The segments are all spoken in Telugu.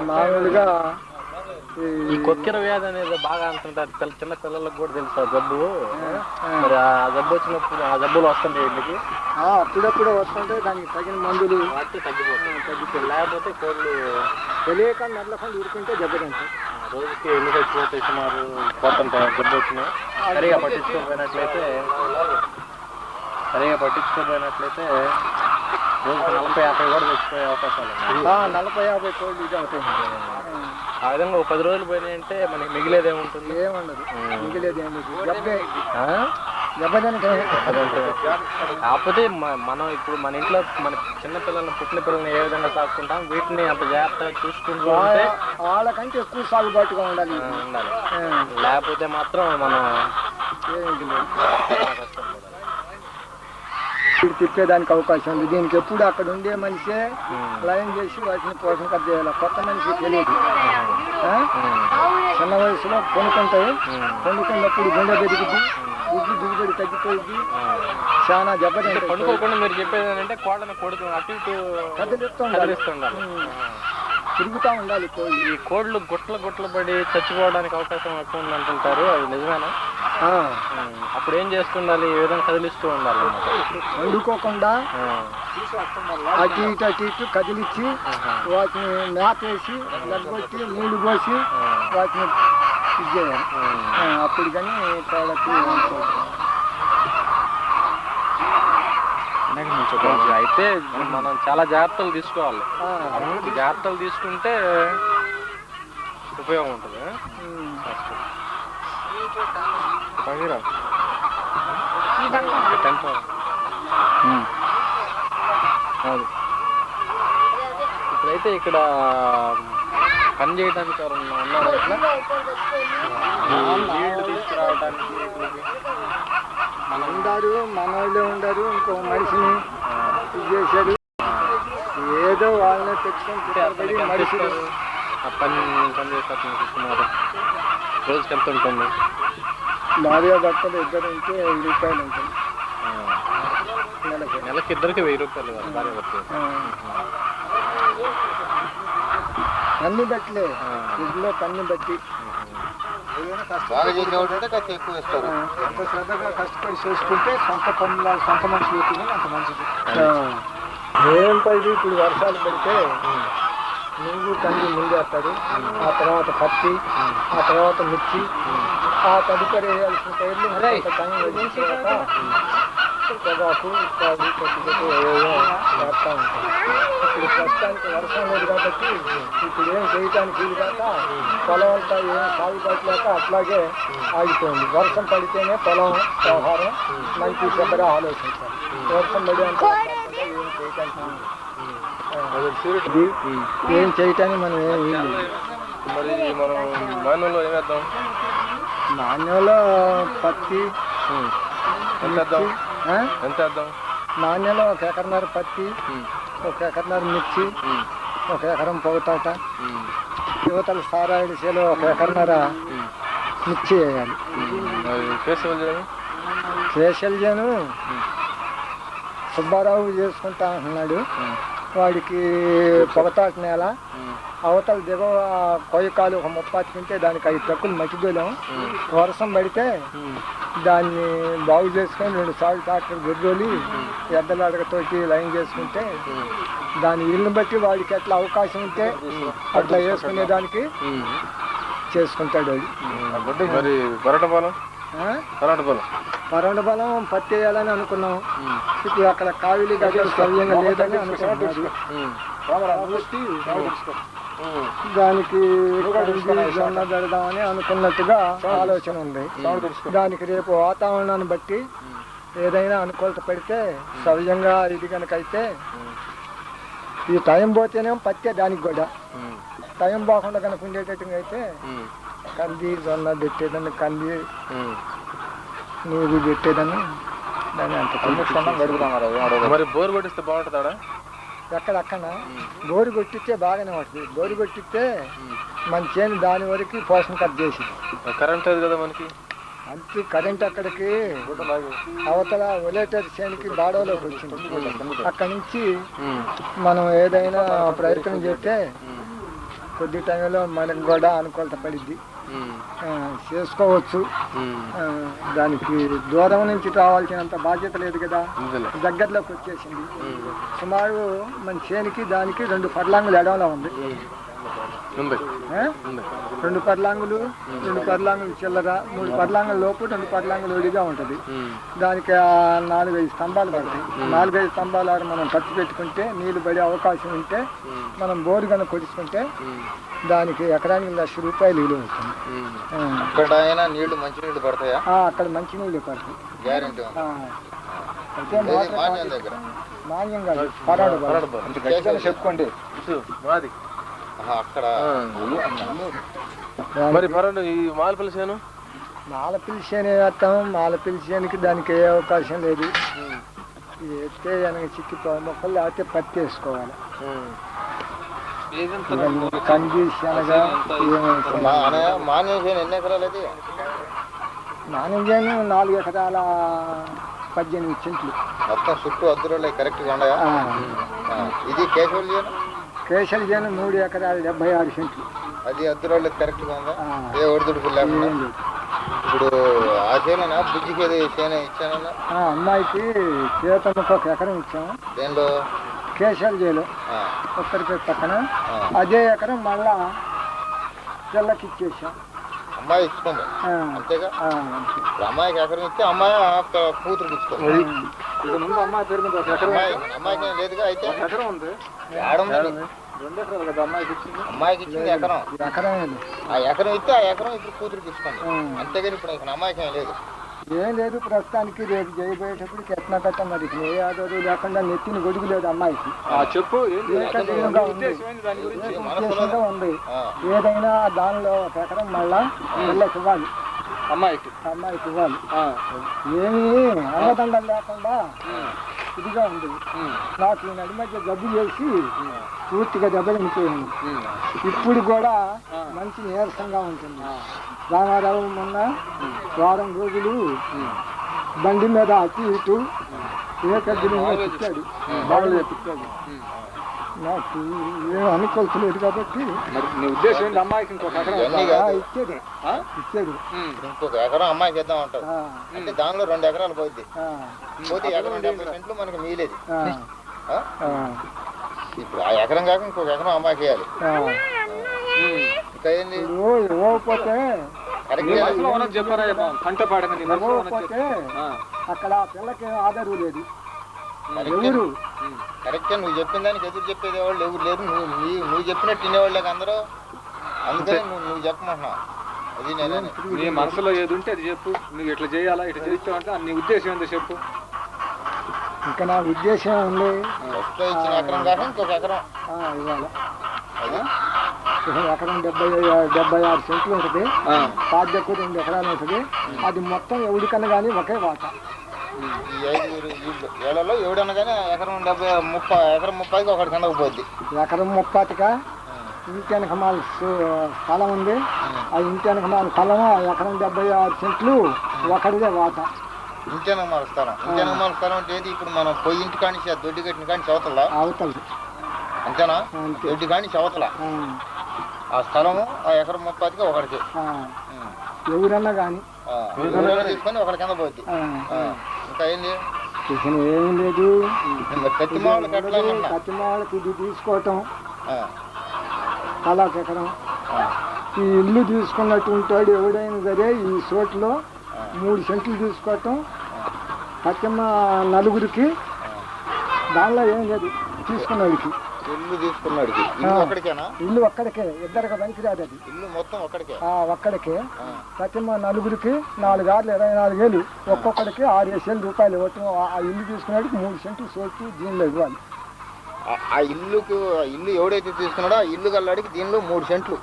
మామూలుగా ఈ కొక్కెర వ్యాధి అనేది బాగా అంటుంటారు, చిన్న పిల్లలకు కూడా తెలుసు ఆ జబ్బు. మరి ఆ జబ్బు వచ్చినప్పుడు ఆ జబ్బులు వస్తుంటాయి వీళ్ళకి అప్పుడప్పుడు వస్తుంటే దానికి తగిన మందులు వాటి తగ్గిపోతుంది. లేకపోతే కోళ్ళు తెలియక మెల్లకుండా ఊరుకుంటే దెబ్బతింటాయి. రోజుకి ఎన్ని చచ్చిపోతాయి సుమారు పోతుంటాయి జబ్బు వచ్చినాయి. సరిగా పట్టించుకోకపోయినట్లయితే రోజుకి 40-50 కూడా చచ్చిపోయే అవకాశాలు ఉన్నాయి. 40-50 కోళ్ళు ఇది అవుతాయి. ఆ విధంగా 10 రోజులు పోయినాయంటే మనకి మిగిలేది ఏముంటుంది? ఏముండదు, మిగిలేది ఏముండదు. కాకపోతే మనం ఇప్పుడు మన ఇంట్లో మన చిన్న పిల్లల్ని పుట్టిన పిల్లల్ని ఏ విధంగా సాగుకుంటాం, వీటిని అంత జాగ్రత్తగా చూసుకుంటూ ఉంటే వాళ్ళకంటే ఎక్కువ సాగుబాటుగా ఉండాలి. లేకపోతే మాత్రం మనం తిప్పేదానికి అవకాశం ఉంది. దీనికి ఎప్పుడు అక్కడ ఉండే మనిషే లయం చేసి వాటిని పోషణ కట్ చేయాలి. కొత్త మనిషి తెలియదు. చిన్న వయసులో కొనుక్కుంటాయి. కొనుక్కున్నప్పుడు గుండె పెరిగింది, గుడ్లు దిగుబడి తగ్గిపోయింది, చాలా దెబ్బతింటాయి. పండుకోకుండా మీరు చెప్పేది ఏంటంటే కోళ్ళని కొడుకు అటు ఇటు కదిలిస్తుండాలి, తిరుగుతూ ఉండాలి కోళ్ళు. ఈ కోళ్ళు గుట్లు పడి చచ్చిపోవడానికి అవకాశం ఎక్కువ ఉంది అంటుంటారు, అది నిజమేనా? అప్పుడు ఏం చేస్తుండాలి? ఈ విధంగా కదిలిస్తూ ఉండాలి. వండుకోకుండా అటు ఇటు కదిలిచ్చి వాటిని మేపేసి లగ్గొట్టి నీళ్లు పోసి వాటిని ఇది చేయాలి. అప్పుడు కానీ కోళ్ళకి అయితే మనం చాలా జాగ్రత్తలు తీసుకోవాలి. జాగ్రత్తలు తీసుకుంటే ఉపయోగం ఉంటుంది. ఇప్పుడైతే ఇక్కడ పని చేయడానికి ఎవరన్నా ఉన్నారు? ఇట్లా నీళ్లు తీసుకురావడానికి ఉండరు, మన వాళ్ళే ఉండరు. ఇంకో మనిషిని ఇది చేశారు, ఏదో వాళ్ళని తెచ్చుకొని మనిషి పని చేస్తున్నారు. రోజుకి ఎంత ఉంటుంది? భార్య భర్తలు ఇద్దరు ఉంటే 1000 రూపాయలు ఉంటుంది నెలకి. ఇద్దరికి 1000 రూపాయలు భార్య భర్త. అన్ని బట్టలే, ఇంట్లో పన్ని బట్టి ఎక్కువ ఇస్తారు. ఎంత శ్రద్ధగా కష్టపడి చేసుకుంటే సొంత పనులు సొంత మనుషులు అవుతుంది, అంత మంచిది. ఏం పైది ఇప్పుడు వర్షాలు పడితే నువ్వు కంది ముందేస్తాడు, ఆ తర్వాత పత్తి, ఆ తర్వాత మిర్చి, ఆ తదుపరి వేయాల్సిన పైర్లు పొగాకు, కాదు, కొద్దిగా ఏవో వేస్తూ ఉంటాం. ఇప్పుడు ప్రస్తుతానికి వర్షం లేదు కాబట్టి ఇప్పుడు ఏం చేయటానికి వీలు కాక పొలం అంతా ఏం సాగుబాటు లేక అట్లాగే ఆగిపోయింది. వర్షం పడితేనే పొలం వ్యవహారం మంచి చెడ్డగా ఆలోచించాలి. వర్షం పడేంత ఏం చేయటానికి మనం ఏం వీలు. మరి మనం మాన్యంలో ఏం వేద్దాం? నాణ్యంలో పత్తి ఎంత వేద్దాం? నాణ్యంలో 1 ఎకరన్నర పత్తి, 1 ఎకరన్నర మిర్చి, 1 ఎకరం పొగతాట, యువతల సారాయిల చేలో 1 ఎకరన్నర మిర్చి వేయాలి. స్పెషల్ చేను సుబ్బారావు చేసుకుంటా అంటున్నాడు. వాడికి పొగతాట నేల, అవతల దిగువ కొయ్యకాలు ఒక 30 తింటే దానికి 5 ట్రక్కులు మట్టిదూలం. వర్షం పడితే దాన్ని బాగు చేసుకొని 2 సార్లు ట్రాక్టర్ గొర్రెలు ఎద్దలాడకతోటి లైన్ చేసుకుంటే దాని ఇల్లుని బట్టి వాడికి ఎట్లా అవకాశం ఉంటే అట్లా వేసుకునే దానికి చేసుకుంటాడు. మరి పరవడ బలం పత్తి వేయాలని అనుకున్నాం. ఇప్పుడు అక్కడ కావిలి గడ్డలు సవ్యంగా లేదని అనుకున్నాడు. దానికి జొన్న పెడదామని అనుకున్నట్టుగా ఆలోచన ఉంది. దానికి రేపు వాతావరణాన్ని బట్టి ఏదైనా అనుకూలత పెడితే సవ్యంగా ఇది కనుక అయితే ఈ టైం పోతేనేమో పత్తే దానికి కూడా టైం పోకుండా కనుక ఉండేటట్టుగా అయితే కంది జొన్న పెట్టేదాన్ని, కంది నీరు పెట్టేదాన్ని. దాన్ని అంత మరి బోర్ కొట్టిస్తే బాగుంటుందా? ఎక్కడక్కడ బోరు కొట్టిస్తే బాగానే ఉంటుంది. బోరు కొట్టిస్తే మన చేను దాని వరకు పోషణ కట్ చేసి కరెంట్ లేదు కదా మనకి. అంతే కరెంట్ అక్కడికి అవతల ఒలేటర్ చేనికి బాడవలోకి వచ్చింది. అక్కడి నుంచి మనం ఏదైనా ప్రయత్నం చేస్తే కొద్ది టైంలో మనకు కూడా అనుకూలత పడిద్ది, చేసుకోవచ్చు. దానికి దూరం నుంచి రావాల్సినంత బాధ్యత లేదు కదా, దగ్గరలోకి వచ్చేసింది. సుమారు మన చేనికి దానికి 2 పర్లాంగులు ఎడంలో ఉంది. 2 పర్లాంగులు 2 పర్లాంగులు చిల్లర, 3 పర్లాంగుల లోపు 2 పర్లాంగులు ఒడిగా ఉంటుంది. దానికి 4-5 స్తంభాలు పడతాయి. 4-5 స్తంభాలు మనం ఖర్చు పెట్టుకుంటే నీళ్లు పడే అవకాశం ఉంటే మనం బోరు కనుక కొడుచుకుంటే దానికి ఎకరానికి 1,00,000 రూపాయలు విలువ అవుతుంది. నీళ్లు మంచి నీళ్లు పడతాయా? అక్కడ మంచి నీళ్ళు పడతాయి. గ్యారెంటీ అయితే మాన్యం కాదు, పరాడు చెప్పుకోండి. అక్కడ మరి పర్వాలేదు. ఈ మాలపల్లి చేను మాలపిల్లి చేను వేస్తాం. మాలపిల్లి చేనుకి దానికి ఏ అవకాశం లేదు. ఎత్తే కనుక చిక్కిపో మొక్కలు లేకపోతే పత్తి వేసుకోవాలి. కంది శనగ మాన్యం చేను ఎన్ని ఎకరాలు? అది మాన్యం చేను 4 ఎకరాల 18 సెంట్లు. మొత్తం చుట్టూ అద్దులు కరెక్ట్గా ఉన్నాయా? ఇది కేశవులు చేను? కేశల చేను 3 ఎకరాల 76 సెంట్లు. అది అద్దులు కరెక్ట్గా ఉందా? ఏ ఒడిదుడుకులు లేకుండా? ఇప్పుడు ఆ చేనేనా బుజ్జికి ఏది చేనే ఇచ్చానన్నా? అమ్మాయికి చేతమ్మకు 1 ఎకరం ఇచ్చాము. దేనిలో? కేశల చేలో ఒక్కరిపై పక్కన. అదే ఎకరం మళ్ళా పిల్లకి ఇచ్చేసాం. అమ్మాయి ఇచ్చుకోండి అంతేగా. అమ్మాయికి ఎకరం ఇస్తే అమ్మాయి కూతురు ఇచ్చుకోండి. ముందు అమ్మాయి పేరు మీద అమ్మాయికి లేదుగా. అయితే ఎకరం ఉంది. 2 ఎకరాలు కదా అమ్మాయికి ఇచ్చింది. అమ్మాయికి ఇచ్చింది ఎకరం. ఆ ఎకరం ఇస్తే ఆ ఎకరం ఇప్పుడు కూతురికి ఇచ్చుకోండి అంతేగాని ఇప్పుడు ఇక్కడ అమ్మాయికి ఏం లేదు. ఏం లేదు ప్రస్తుతానికి. రేపు చేయబోయేటప్పటికి ఎట్లా కట్ట మరి ఏ ఆదోడు లేకుండా నెత్తిని గొడుగు లేదు అమ్మాయికి. చెప్పు ఉద్దేశంగా ఉంది. ఏదైనా దానిలో 1 ఎకరం మళ్ళా పిల్లకి ఇవ్వాలి, అమ్మాయికి ఇవ్వాలి. ఏమీ అన్నదండలు లేకుండా ఇదిగా ఉంది. నాకు ఈ నడి మధ్య జబ్బు చేసి పూర్తిగా దెబ్బతినిపోయింది. ఇప్పుడు కూడా మంచి నీరసంగా ఉంటుంది. రామారావు మొన్న 1 వారం రోజులు బండి మీద అటు ఇటు తిప్పాడు, బాగా తిప్పాడు. నాకు ఏం అనుకోవట్లేదు కాబట్టి నీ ఉద్దేశం ఏంటి? అమ్మాయికి ఇంకొక ఎకరం ఇచ్చేది ఇంకొక ఎకరం అమ్మాయికి ఇద్దాం అంటారు. అంటే దానిలో 2 ఎకరాలు పోయింది. పోతే ఎకరం 70 సెంట్లు మనకి మిగిలేదు. ఇప్పుడు ఆ ఎకరం కాక ఇంకొక ఎకరం అమ్మాయికి వేయాలి. ఇంకా ఏంది ఇవ్వకపోతే చెప్పారా? అక్కడ పిల్లకి ఆధారం లేదు. ఎవరు కరెక్టే. నువ్వు చెప్పిన దానికి ఎదురు చెప్పేది వాళ్ళు ఎవరు లేరు. నువ్వు చెప్పినట్టు తినేవాళ్ళకి అందరూ. అందుకని నువ్వు చెప్పమంటున్నావు. అది నీ మనసులో ఏది ఉంటే అది చెప్పు. నువ్వు ఇట్లా చేయాలా, ఇట్లా చేస్తావు అంటే నీ ఉద్దేశం ఏంటో చెప్పు. ఇంకా నా ఉద్దేశం ఉంది ఇచ్చిన ఎకరం కాక ఇంకొక ఎకరం ఇవ్వాలి. ఎకరం 76 సెంట్లు ఉంటుంది. పాద్యకు 2 ఎకరాలు ఉంటుంది. అది మొత్తం ఎవరికన్నా కానీ ఒకే వాటా. ఈ 5 ఏళ్లలో ఎవడన్నా కానీ ఎకరం 30కి ఒకటి కిందకు పోద్ది. ఎకరం 30గా ఇంటి వెనకమాల స్థలం ఉంది. ఆ ఇంటి వెనకమాల స్థలం ఎకరం 76 సెంట్లు ఒకటిదే వాటా. ఇంటి వెనకమాల స్థలం అంటే ఏది? ఇప్పుడు మనం పోయి ఇంటి కానీ దొడ్డి కట్టిన కానీ చవతల అవుతుంది అంతేనా? దొడ్డి కానీ చవతల ఆ స్థలము ఆ ఎకరం 30కి ఒకటికి ఎవరన్నా కానీ తీసుకొని ఒకటి కింద పోద్ది. ఇంకా ఏంది? ఏం లేదు. కత్తిమాలకి ఇది తీసుకోవటం కళాకి ఎకరం. ఈ ఇల్లు తీసుకున్నట్టు ఉంటాడు ఎవడైనా సరే ఈ చోట్లో 3 సెంట్లు తీసుకోవటం. కత్తిమ్మ నలుగురికి దానిలో ఏం లేదు తీసుకున్నాడికి. ఇల్లు ఒక్కడికే, ఇద్దరికి పనికిరాదు. అది ఇల్లు మొత్తం ఒక్కడికే. కత్తిమ్మ నలుగురికి 4 ఆర్లు 24,000. ఒక్కొక్కడికి 6-7 రూపాయలు ఇవ్వటం. ఆ ఇల్లు తీసుకున్నాడికి 3 సెంట్లు సోకి దీనిలో ఇవ్వాలి. ఆ ఇల్లు ఎవడైతే తీసుకున్నాడో ఆ ఇల్లు గల్లాడికి దీనిలో 3 సెంట్లు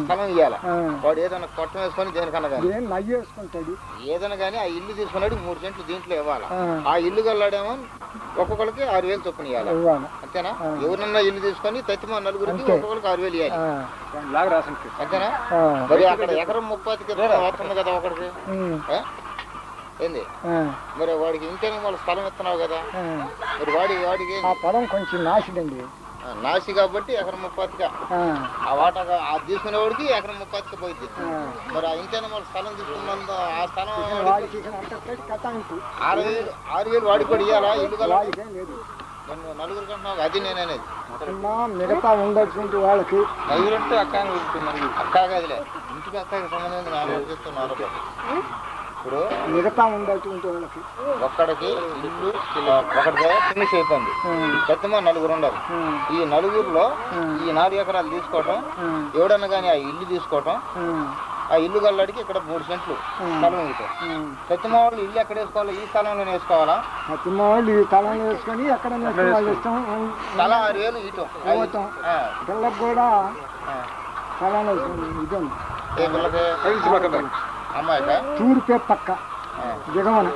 స్థలం ఇవ్వాలి. వాడు ఏదైనా కొట్టం వేసుకొని దేనికన్నా కానీ నయ్యి వేసుకుంటాడు ఏదైనా కానీ ఆ ఇల్లు తీసుకున్నాడు 3 సెంట్లు దీంట్లో ఇవ్వాలి. ఆ ఇల్లు గల్లాడేమో ఒక్కొక్కరికి 6,000 చొప్పున ఇవ్వాలి. అంతేనా? ఎవరన్నా ఇల్లు తీసుకొని తత్తిమ నలుగురికి ఒక్కొక్కరికి 6,000 ఇవ్వాలి. అంతేనా? మరి అక్కడ ఎకరం 30కి వస్తుంది కదా ఒకడికి. ఏంది మరి వాడికి ఇంకేమో వాళ్ళ స్థలం ఇస్తున్నావు కదా. మరి వాడికి ఆ పొలం కొంచెం నాశనండి. నాసి కాబట్టి ఎకరం 30గా ఆ వాటా అది తీసుకునేవాడికి ఎకరం 30కి పోయింది. మరి ఆ ఇంటైనా మన స్థలం తీసుకున్నంత ఆ స్థలం 6,000 వాడికి కూడా ఇవ్వాలా? ఇల్లు నన్ను నలుగురు కంటున్నావు, అది నేననేది. మిగతా ఉండొచ్చు వాళ్ళకి నలుగురంటే అక్క కాదులే, ఇంటికి అక్కకి సంబంధించి నేను ఆలోచిస్తున్నాను. ఇప్పుడు మిగతా ఉండొచ్చు వాళ్ళకి ఒక్కడికి ఇల్లు ఒకటి ఫినిష్ అయిపోయింది, పెద్దమ్మ నలుగురు ఉండాలి. ఈ నలుగురిలో ఈ 4 ఎకరాలు తీసుకోవటం, ఎవడన్నా కానీ ఆ ఇల్లు తీసుకోవటం, ఆ ఇల్లు గల్లాడికి ఇక్కడ 3 సెంట్లు స్థలం ఇవ్వటం. పెద్దమ్మ వాళ్ళు ఇల్లు ఎక్కడ వేసుకోవాలి? ఈ స్థలంలోనే వేసుకోవాలా? పెద్దమ్మ వాళ్ళు ఈ స్థలంలో వేసుకొని ఎక్కడ స్థలం 6,000 ఇవ్వటం. పిల్లలకు కూడా స్థలంలో ఇది ఏ పిల్లకి? అమ్మాయిక తూర్పే పక్క దిగమన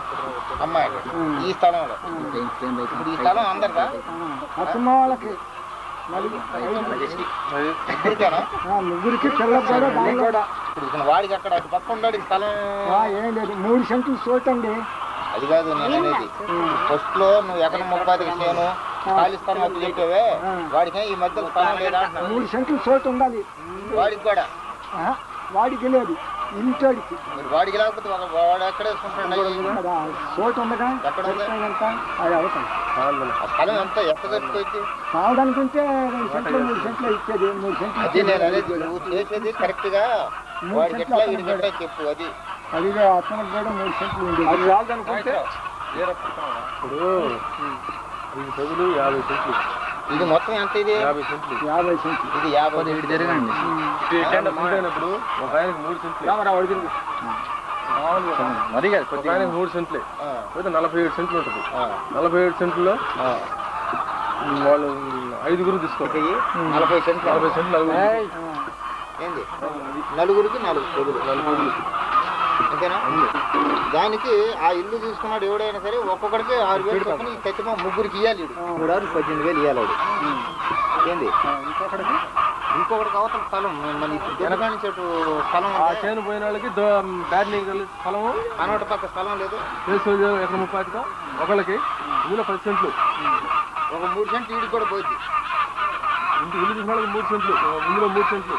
అమ్మాయి ఈ స్థలంలో. ఇప్పుడు ఈ స్థలం అందరిదా? పెద్దమ్మ వాళ్ళకి ముగ్గురికి పిల్లలకు కూడా దాని కూడా. ఇప్పుడు వాడికి అక్కడ అటు పక్క ఉన్నాడు స్థలం ఏం లేదు, 3 సెంట్లు చోటండి. అది కాదు నేను అనేది. ఫస్ట్ లో నువ్వు ఎకరం 30కి చేయను ఖాళీ స్థలం అప్పుడు చెప్పావే, వాడికి ఈ మధ్యలో స్థలం లేదా? 3 సెంట్లు చోటు ఉండాలి వాడికి కూడా. వాడికి లేదు, ఇంటోడికి. వాడికి లేకపోతే వాడు ఎక్కడ వేసుకుంటాడు? చోటు ఉండగా ఎక్కడ ఉంది అది అవుతాం. ఆ స్థలం ఎంత ఎక్కడ దొరికిపోయింది? కావడానికుంటే 2 సెంట్లు 3 సెంట్లు ఇచ్చేది. 3 సెంట్లు అది నేను అనేది. నువ్వు చేసేది కరెక్ట్ గా వాడికి ఎట్లా వీడికి ఎట్లా చెప్పు. అది అదిగా అతనికి కూడా 3 సెంట్లు ఉంది. అది రాదనుకుంటే ఇప్పుడు 50 సెంట్లు. ఇది మొత్తం ఎంత? ఇది 50 సెంట్లు. 50 సెంట్లు. ఇది 50 జరగండి. ఇప్పుడు ఒక ఆయనకి 3 సెంట్లు, మరి కాదు ఒక ఆయనకి 3 సెంట్లే, అయితే 47 సెంట్లు ఉంటుంది. 47 సెంట్లో వాళ్ళు 5గురు తీసుకోవాలి. 40 సెంట్లు. 40 సెంట్లు ఏంది? నలుగురికి 4 అంతేనా? దానికి ఆ ఇల్లు తీసుకున్నాడు ఎవడైనా సరే ఒక్కొక్కడికి 6,000 చొప్పున ఈ ఖచ్చితంగా ముగ్గురికి ఇవ్వాలి. 3,18,000 ఇవ్వాలి. ఏంది? ఇంకొకటికి అవతల స్థలం మన జనగాని చెట్టు స్థలం చేను పోయిన వాళ్ళకి స్థలము అనోట పక్క స్థలం లేదు. ఎకరం 30గా ఒకళ్ళకి ఇందులో 10 సెంట్లు, ఒక 3 సెంట్లు వీడికి కూడా పోయింది. ఇల్లు తీసిన వాళ్ళకి 3 సెంట్లు, ఇందులో 3 సెంట్లు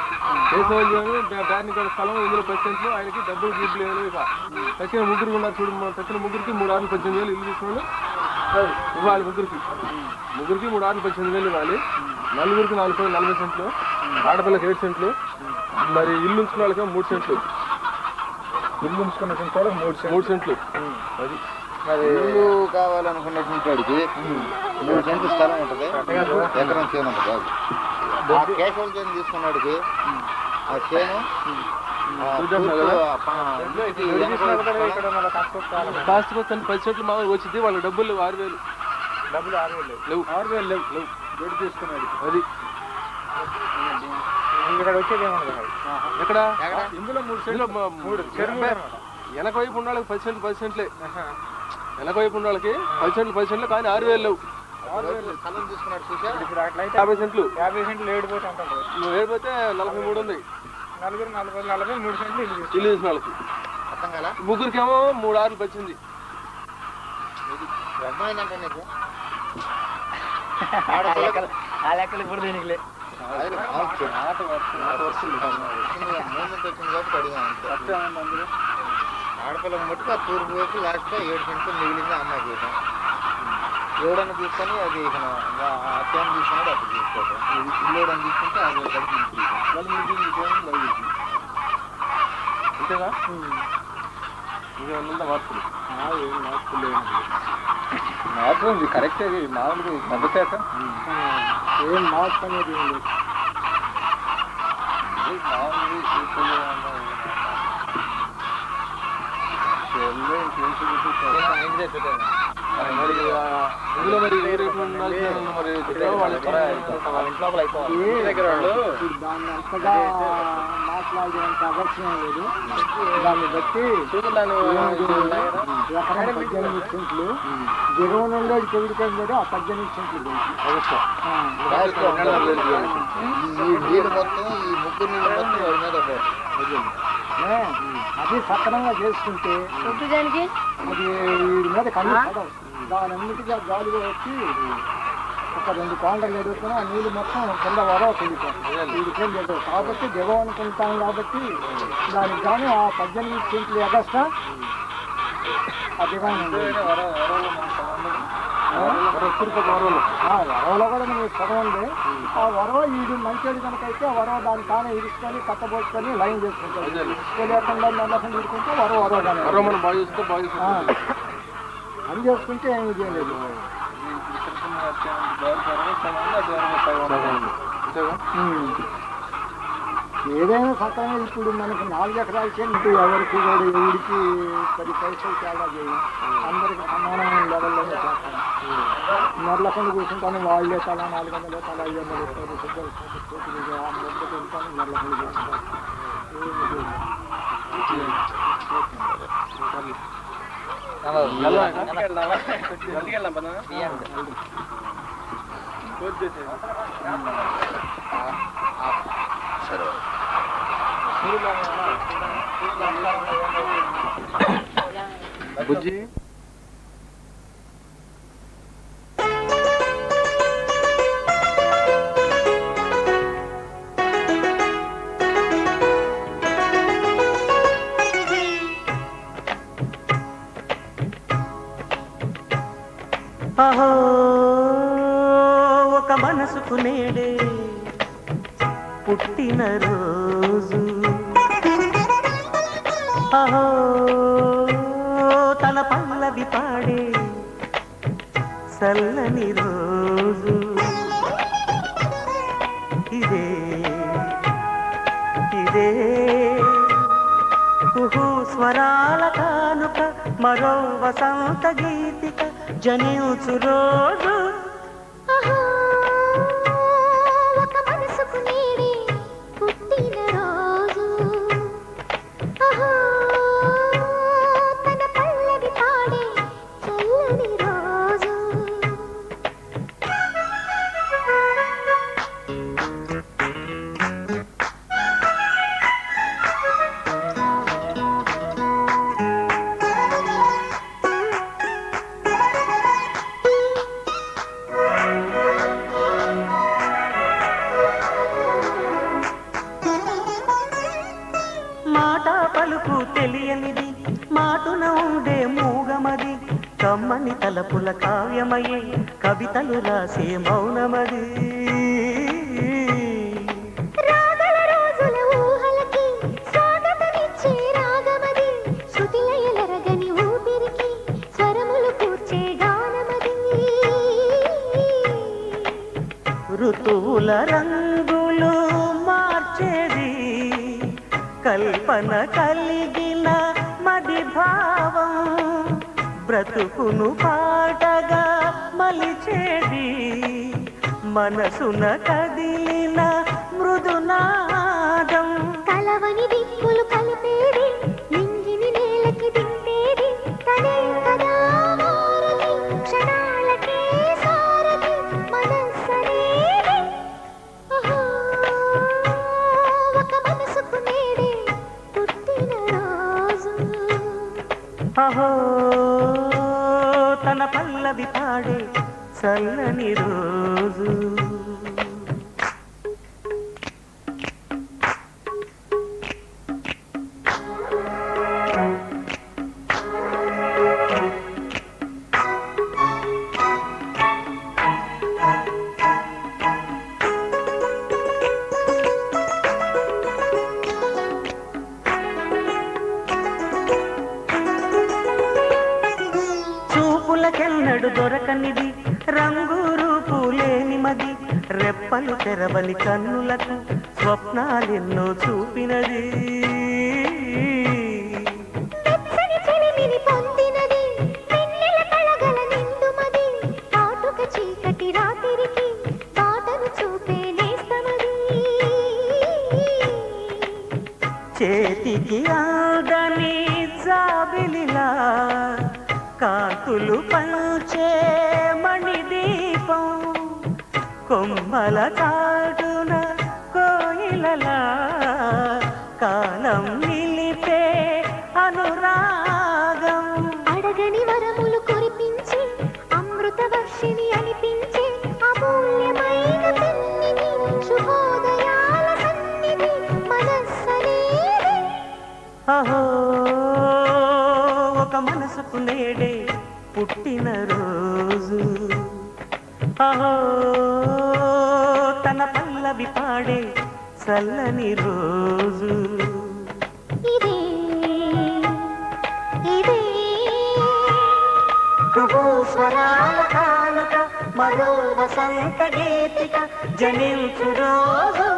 వేసేవాళ్ళు బ్యాడ్ని కూడా స్థలం, ఇందులో 10 సెంట్లు. ఆయనకి డబ్బులు గీపులు ఏమి ఇక తక్కిన ముగ్గురికి ఉన్నారు చూడు, తక్కిన ముగ్గురికి 3,18,000 ఇల్లు తీసుకుని ఇవ్వాలి. ముగ్గురికి 3,18,000 ఇవ్వాలి. నలుగురికి 40 సెంట్లు, ఆడపిల్లకి 7 సెంట్లు, మరి ఇల్లు ఉంచుకున్న వాళ్ళకి 3 సెంట్లు, ఇల్లు ఉంచుకున్న కూడా 3 సెంట్లు. అది ఇల్లు కావాలనుకున్నటువంటి వాడికి 3 సెంట్లు స్థలం ఉంటుంది, ఎకరం చేను ఉంటుంది. ఆ కేశవుల చేను తీసుకున్నాడికి ఆ చేను కాస్ట్ 10 సెంట్లు మామూలు వచ్చింది. వాళ్ళ డబ్బులు 6,000 లేవు. 6,000 లేవు. గడి తీసుకున్నాడు. అది ఇక్కడ వచ్చేది ఏమన్నా ఎక్కడ ఇందులో 3 సెంట్లు. వెనక వైపు ఉన్న వాళ్ళకి 10 సెంట్లే. వెనక వైపు ఉన్న వాళ్ళకి 10 సెంట్లు కానీ 6,000 లేవు. 50 సెంట్లు. 50 సెంట్లు ఏడిపోతే ఉంటుంది. నువ్వు ఏడిపోతే 43 ఉంది. 43 సెంట్లు ఇల్లు తీసిన వాళ్ళకి. ముగ్గురికేమో 3 ఆరులు వచ్చింది. ఆ లెక్కలు ఇప్పుడు దీనికి ఆడపిల్లకి మట్టుకు ఆ తూర్పు వైపు లాస్ట్గా 7 సెంట్లు మిగిలింది అమ్మాయి చేయటం. ఎవడన్నా తీసుకొని అది అత్యాన్ని తీసుకున్నాడు అప్పుడు తీసుకోవటం. ఇల్లుడని తీసుకుంటే అది అంతేగా? ఇంకేమన్నా మార్పులు? మార్పు ఉంది కరెక్టే. మామూలుగా పద్ధతి ఏం మార్పు అనేది లేదు. ఇందులో మరి దాన్ని అంతగా మాట్లాడేంత అవసరం లేదు. దాన్ని బట్టి ఎకరానికి 18 సెంట్లు, దిగువ నుండి చెవిడిపోయింది కదా 18 సెంట్లు. అది సక్రమంగా చేసుకుంటే అది వీడి మీద కళ్ళు పడవు. దాని అన్నిటిగా గాలిగా వచ్చి ఒక 2 కాండలు ఎదుర్కొని ఆ నీళ్ళు మొత్తం కింద వరవ వెళ్ళిపోతుంది. వీడికి లేదు కాబట్టి దిగవ అనుకుంటాం కాబట్టి దానికి కానీ ఆ 18 సెంట్లు ఎగస్ట్రా అధికంగా వరవలో కూడా మీకు సగం ఉంది. ఆ వరవ ఇది మంచిది కనుక అయితే ఆ వరవ దాని తానే ఇరుసుకొని కట్టబోసుకొని లైన్ చేసుకుంటారు. లేకుండా నల్లకుండా ఇరుకుంటే వరవ అని చేసుకుంటే ఏమి చేయలేదు. ఏదైనా సకాలం ఇప్పుడు మనకు 4 ఎకరాల చెంటు ఎవరికి కూడా ఎవరికి 10 పైసలు తేడా చేయం. అందరికి సమానమైన లెవెల్లోనే చేస్తాం. నెరలకుండా కూర్చుంటాను వాళ్ళే తలా 400 తలా 500 ఇస్తారు. నెరలకుండా చేస్తాను. బుజ్జి అహో ఒక మనసుకు నేడే పుట్టిన రోజు, అహో తన పల్లవి పాడే చల్లని రోజు, ఇదే ఇదే కుహు స్వరాల కానుక మరో వసంత గీతిక జనించు రోజు. ఒక మనసుకు నేడే పుట్టిన రోజు, తన పల్లవి పాడే చల్లని రోజు. మాట పలుకు తెలియనిది మాటున ఉండే మూగమది, కమ్మని తలపుల కావ్యమయ్యే కవితలు రాసే మౌనమది. రాగల రోజుల ఊహలకి స్వాగతమిచ్చే రాగమది, శృతి లయలరగని ఊపిరికి స్వరములు కూర్చే గానమది. ఋతువుల రంగులు మార్చేది కల్పన కలిగిన మది భావం, బ్రతుకును పాటగా మలిచేది మనసున కదిలిన మృదునాదం. కలవని దిక్కులు కలిపేది నింగిని నేలకి దింపేది తనే కదా మారది, క్షణాలకే సారది మనస్సనేది. ఒక మనసుకు నేడే పుట్టిన రోజు, అహో తన పల్లవి పాడే చల్లని రోజు. చూపులకెన్నడు దొరకనిది రంగు రూపు లేని మది, రెప్పలు తెరవని కన్నులకు స్వప్నాలెన్నో చూపినది. వెచ్చని చెలిమిని పొందినది వెన్నెల కళగల నిండుమది, కాటుక చీకటి రాత్రికి బాటను చూపే నేస్తమది. చేతికి ఆదని జాబిలిలా కాంతులు పంచే మణిదీపం, కొమ్మల చాటున కోయిలలా కాలం నిలిపే అనురాగం. అడగని వరములు కురిపించి అమృత వర్షిని అనిపించే అమో అహో ఒక మనసుకు నేడే పుట్టిన రోజు, అహో తన పల్లవి పాడే చల్లని రోజు. ఇదే ఇదే స్వరాల కానుక మరో వసంత గీతిక జనించు రోజు.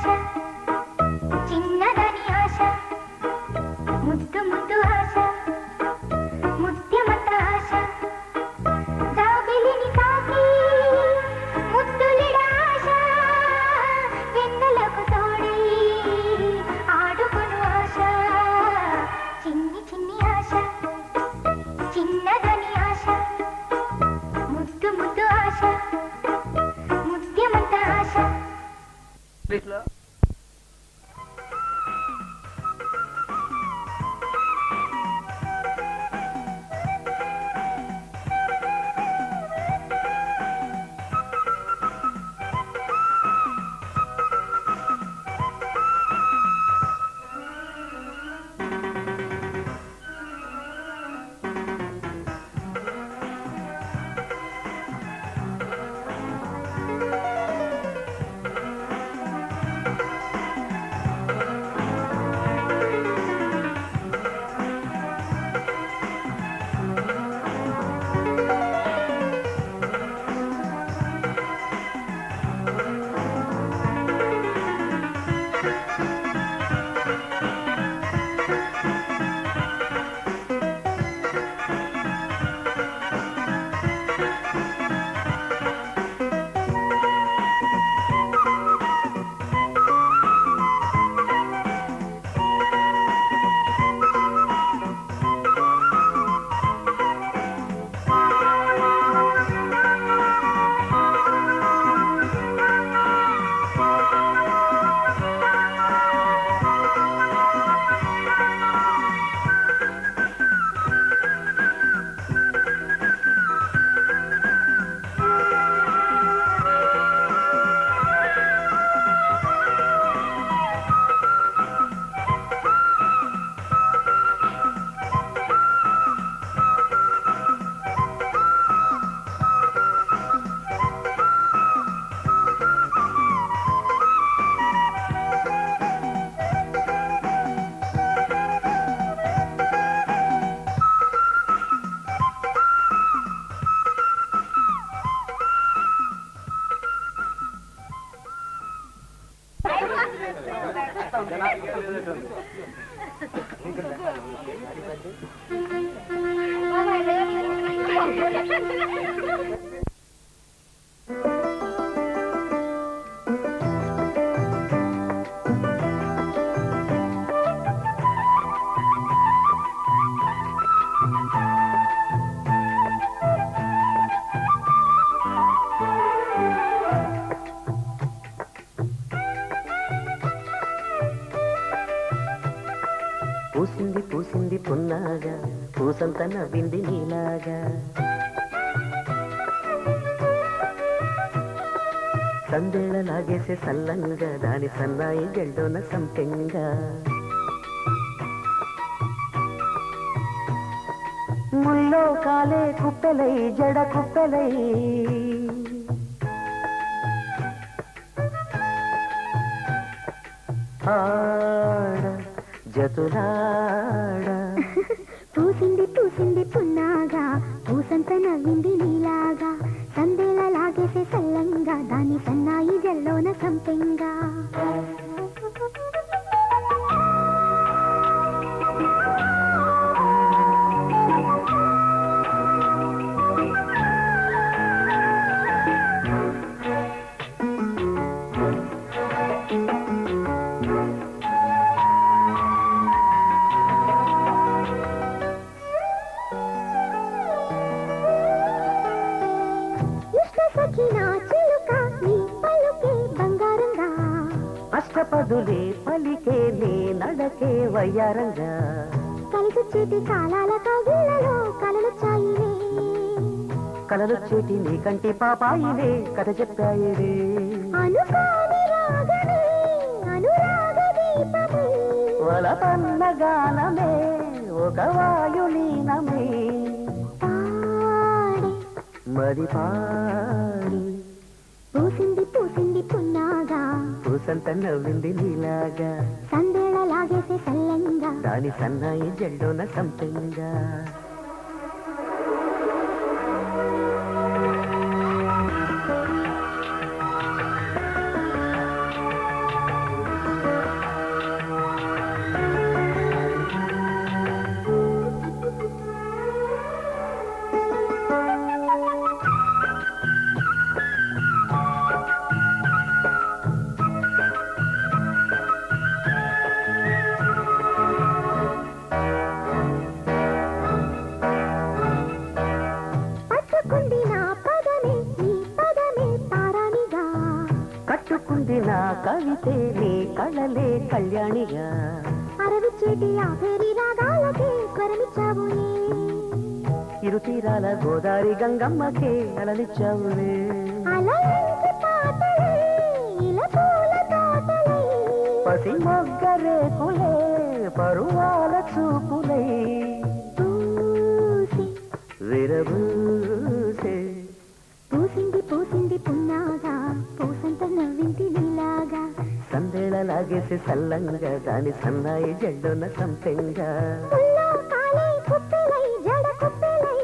ఆశ చిన్నదని ఆశ ముద్దు ముద్దు ఆశ ముత్యమంత ఆశ జాబిలిని తాకి ముద్దులిడ ఆశ వెన్నెలకు తోడి ఆడుకొను ఆశ చిన్ని చిన్ని ఆశ చిన్నదని ఆశ ముద్దు ముద్దు ఆశ ముత్యమంత ఆశ. పూసింది పూసింది పున్నాగా పూసంత నవ్వింది నీలాగా సందేళ లాగేసే సల్లంగా దాని సన్నాయి గెండోన సంపెంగా ముల్లో కాలే కుప్పెలై జడ కుప్పెలై ఆడ జతులాడ పూసింది పూసింది పున్నాగా పూసంత నవ్వింది నీలాగా సందేళ లాగేసే సల్లంగా దాని సన్నాయి జల్లోన సంపెంగా అష్టపదులే పలికే నీ నడకే వయ్యారంగా కలిసొచ్చేటి కాలాల కవిళ్ళలో కలలొచ్చాయిలే కలలొచ్చేటి నీ కంటి పాపాయిలే కథ చెప్పాయిలే అనుకోని రాగమే అనురాగ దీపమే వలపన్న గానమే ఒక వాయులీనమే పాడే మరి పాడి పూసింది పూసింది పున్నాగా పూసంత నవ్వింది నీలాగా సందేళ లాగేసే సల్లంగా దాని సన్నాయి జెండోన సంపెంగా కోయిలలే కళ్యాణిగా అరవిచ్చేటి ఆ పేరి రాగాలకే స్వరమిచ్చావులే ఇరు తీరాల గోదారి గంగమ్మకే అలలిచ్చావులే అలయంచి పాటలే ఇలా పూల తోటలే పసి మొగ్గ రేకులే పరువాల చూపులై పూసి విరబూసే పూసింది పూసింది పున్నాగా పూసంత నవ్వింది నీలాగా సందేళ లాగేసి సల్లంగా దాని సన్నాయి జెండున సంపెంగా ముల్లో కాలే కుప్పెలై జడ కుప్పెలై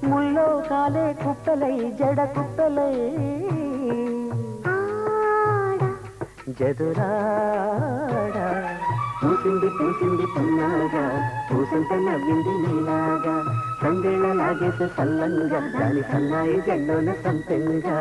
ముల్లో కాలే కుప్పెలై జడ కుప్పెలై ఆడ జదురాడా పూసింది పూసింది పున్నాగా పూసంత నవ్వింది నీలాగా సందేళ లాగేసి సల్లంగా దాని సన్నాయి జెండున సంపెంగా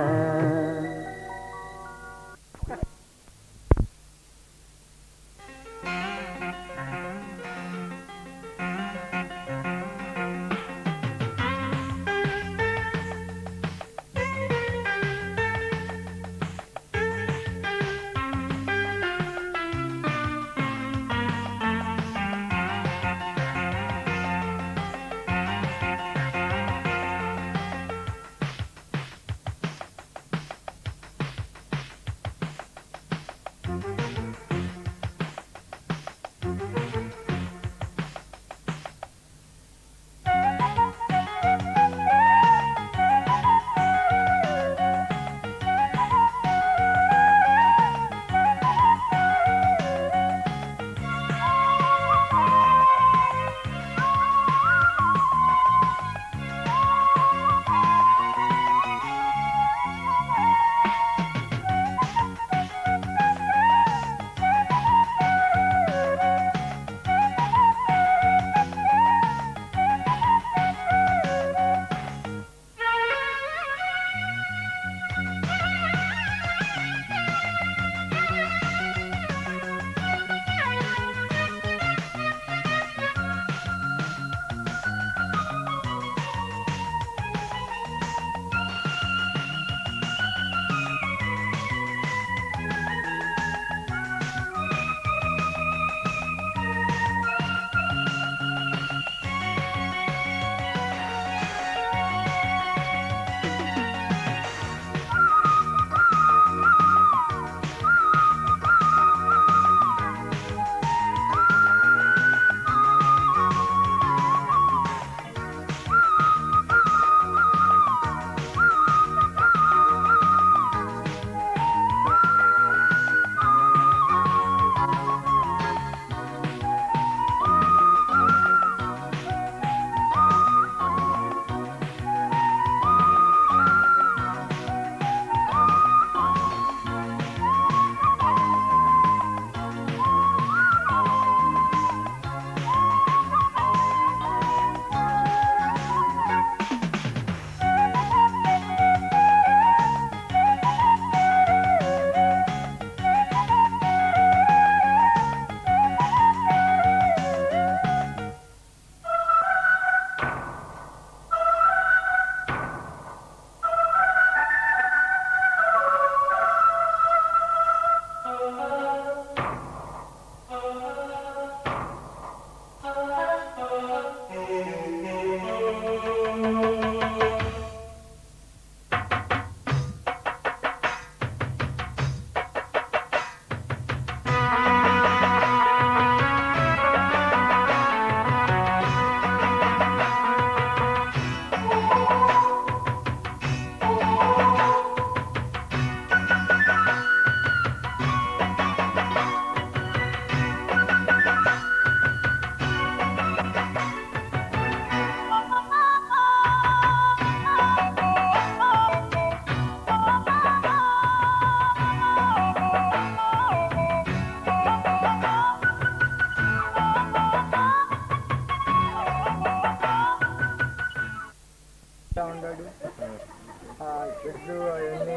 చెట్లు అవన్నీ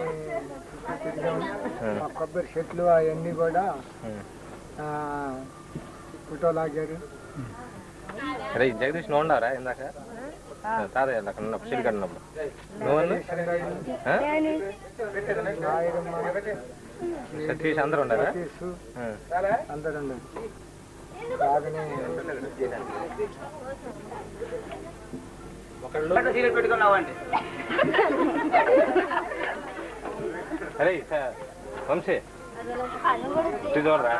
తిరిగాము. ఆ కొబ్బరి చెట్లు అవన్నీ కూడా ఫోటో లాగారు. అరే జగదీష్ నువ్వు ఉన్నారా ఇందాక తాతయ్య అక్కడ ఉన్నప్పుడు చిలికడినప్పుడు నువ్వు సతీష్ అందరూ ఉన్నారా? అందరూ బాగానే అరే వంశీ చూడరా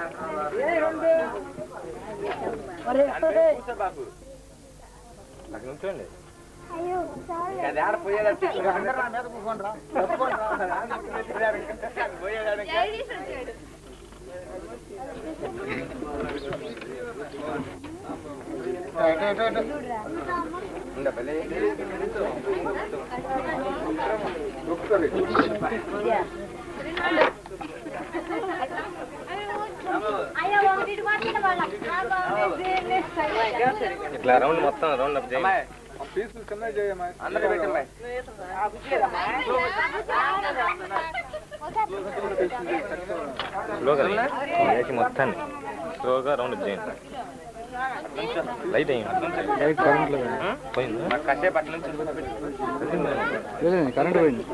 నాకు నుంచోండి. ఇట్లా రౌండ్ మొత్తం రౌండ్ అప్ చేయండి. స్లోగా మొత్తాన్ని స్లోగా రౌండ్ అప్ చేయండి. లైట్ అయ్యింది పోయిందా? కరెంట్ పోయింది.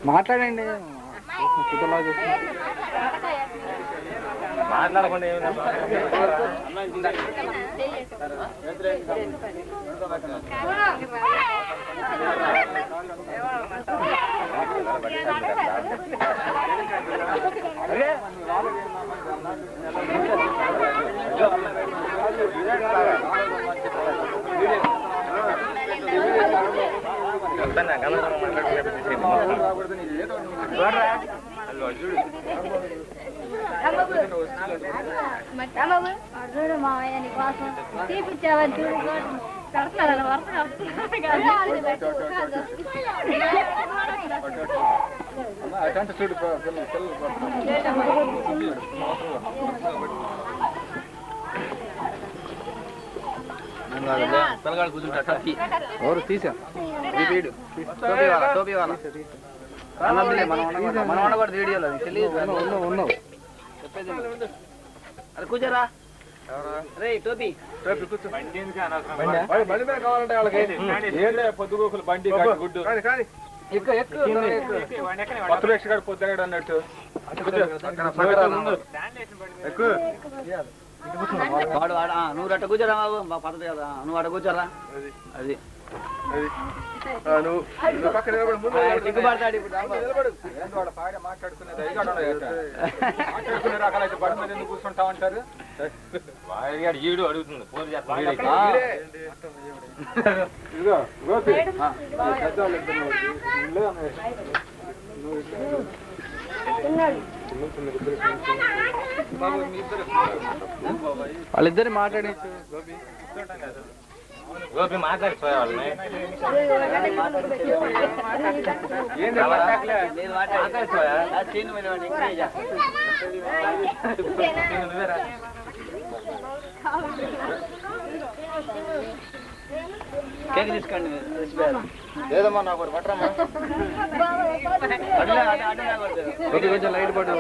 మాట్లాడండి. మాట్లాడకుండా ఏమైనా మావయ్య నీ కోసం తీపిచ్చావని చూడు కడతారు వరుస పిల్లగాడు కూర్చుంటా ఎవరు తీసా టోపీ వాళ్ళ మనం ఉండకూడదు వీడియోలో తెలియదు. ఉన్నావు అరే కూర్చోరా రే టోపీ బండి మీద కావాలంటే వాళ్ళకి పొద్దుగోకులు బండి గుడ్డు కొత్త లక్ష పొద్దుగాడు అన్నట్టు వాడు నువ్వు అట్ట కూర్చోరా బాబు మా పద్ధతి కదా నువ్వు అట్ట కూర్చోరా అది సిగ్గుపడతాడు ఇప్పుడు మాట్లాడుకునే కూర్చుంటామంటారు. ఈడు అడుగుతుంది ఫోన్ వాళ్ళిద్దరు మాట్లాడచ్చు. గోపి మాట్లాడిపోయే వాళ్ళని కేక్ తీసుకోండి లేదమ్మా నాకు పట్టరమ్మా కొంచెం లైట్ పడు.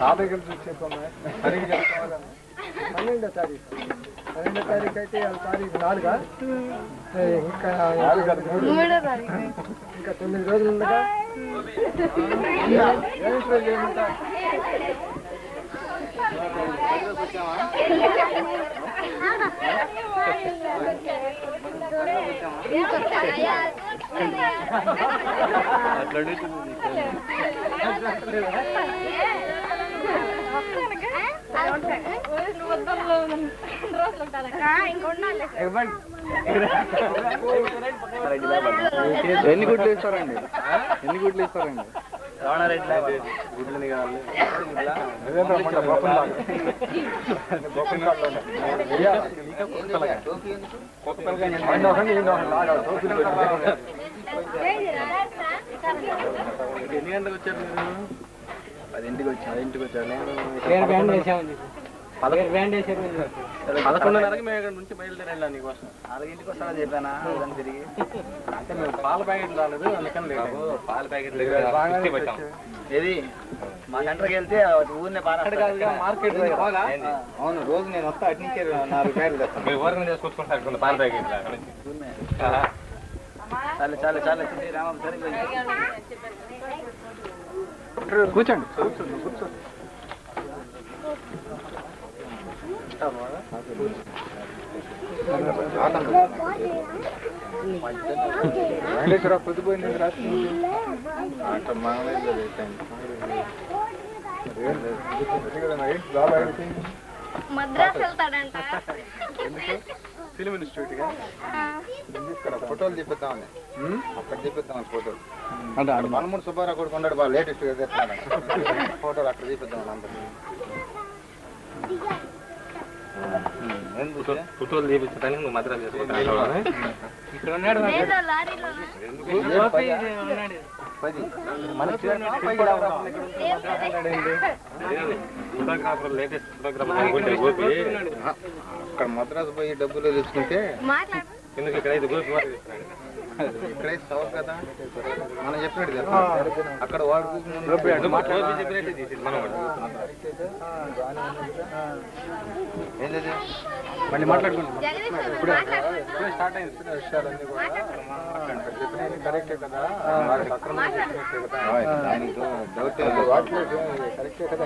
తాతయ్య చూసేస్తున్నాయి సరిగ్గా చెప్పుకోవాలన్నా 12వ తారీఖు అయితే వాళ్ళ తారీఖు 4గా ఇంకా ఇంకా 9 రోజులు ఉండగా ఎన్ని గుడ్లు ఇస్తారండి గుడ్లని కావాలి ఎన్ని గంటలకు వచ్చారు మీరు? 10ంటికి వచ్చారు. నేను 11:30కి మేము ఇక్కడ నుంచి బయలుదేరాను నీకోసం. 4ంటికి వస్తానని చెప్పానా తిరిగి అంటే మేము పాల ప్యాకెట్ రాలేదు అందుకని లేదు. పాల ప్యాకెట్ ఏది మా సెంటర్కి వెళ్తే ఊరినే మార్కెట్ అవును రోజు నేను వస్తా అటు నుంచే 4 ప్యాకెట్లు తెస్తాను. మీరు ఊరిని చేసుకొచ్చుకుంటారు పాల ప్యాకెట్ చాలు రామం సరే కూర్చోండి పొద్దుపోయింది రాత్రి మద్రాసు వెళ్తాడంట. ఫిలిం ఇన్స్టిట్యూట్ గా ఫోటోలు తీపిద్దామని అక్కడ తీపిద్దామని ఫోటోలు అంటే మనమూడు సుబ్బారావు కూడా ఉన్నాడు బాగా లేటెస్ట్ ఫోటోలు అక్కడ తీపిద్దామని అందరూ ఫోటోలు తీపించడానికి మద్రాసు చేసుకుంటాను ఇక్కడ ఉన్నాడు ఏదో లారీలో ఫోటోగ్రాఫర్ లేటెస్ట్ ఫోటోగ్రాఫర్ అక్కడ మద్రాసు పోయి డబ్బులు తీసుకుంటే మాట్లాడు. ఎందుకు ఇక్కడ అయితే గోపి వారు ఇక్కడే సవర్ కదా మనం చెప్పినట్టు కదా అక్కడ వాడు చెప్పినట్టే తీసింది మనం ఏంటది మళ్ళీ మాట్లాడుకుంటాం. జగదీష్ ఇప్పుడే మాట్లాడు. స్టార్ట్ అయింది విషయాలన్నీ కూడా చెప్పినవి కరెక్టే కదా సక్రమంగా చెప్పినట్టే కదా దానికి డౌట్ కరెక్టే కదా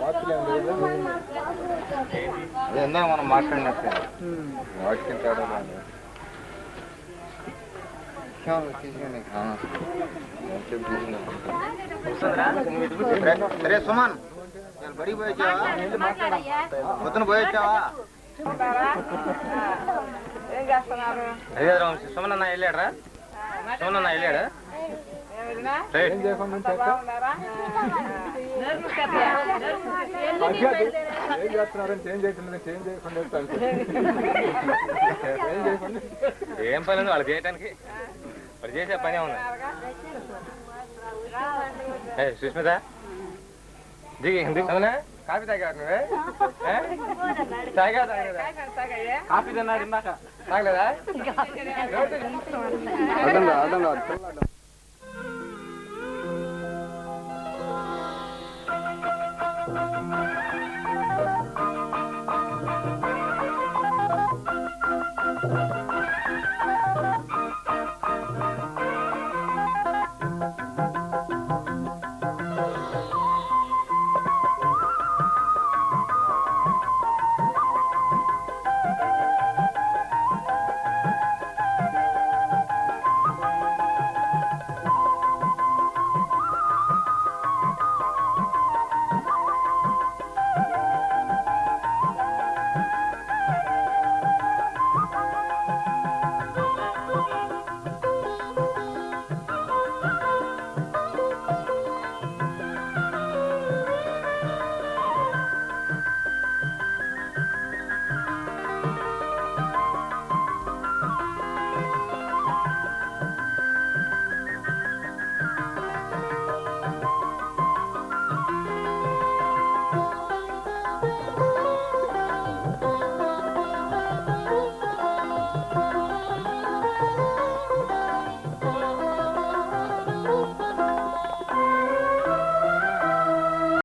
మార్పులు ఏం లేదు. అదే మనం మాట్లాడినట్టే వాటికి తేడా సరే సుమన్ బడికి పోయి వచ్చావా మాట్లాడయ్యా. పొద్దున పోయి వచ్చావా సుమన్ వెళ్ళాడా సుమన్ వెళ్ళాడా ఏం చేయకుండా ఏం చేస్తున్నారని చేంజ్ చేయకుండా చేంజ్ చేయకుండా ఏం పని ఉంది వాళ్ళు చేయటానికి వాళ్ళు చేసే పనే ఉంది. సుష్మిత దిగి కాఫీ తాగా నువ్వే తాగలేదా కాఫీ తిన్నారు ఇందాక తాగలేదా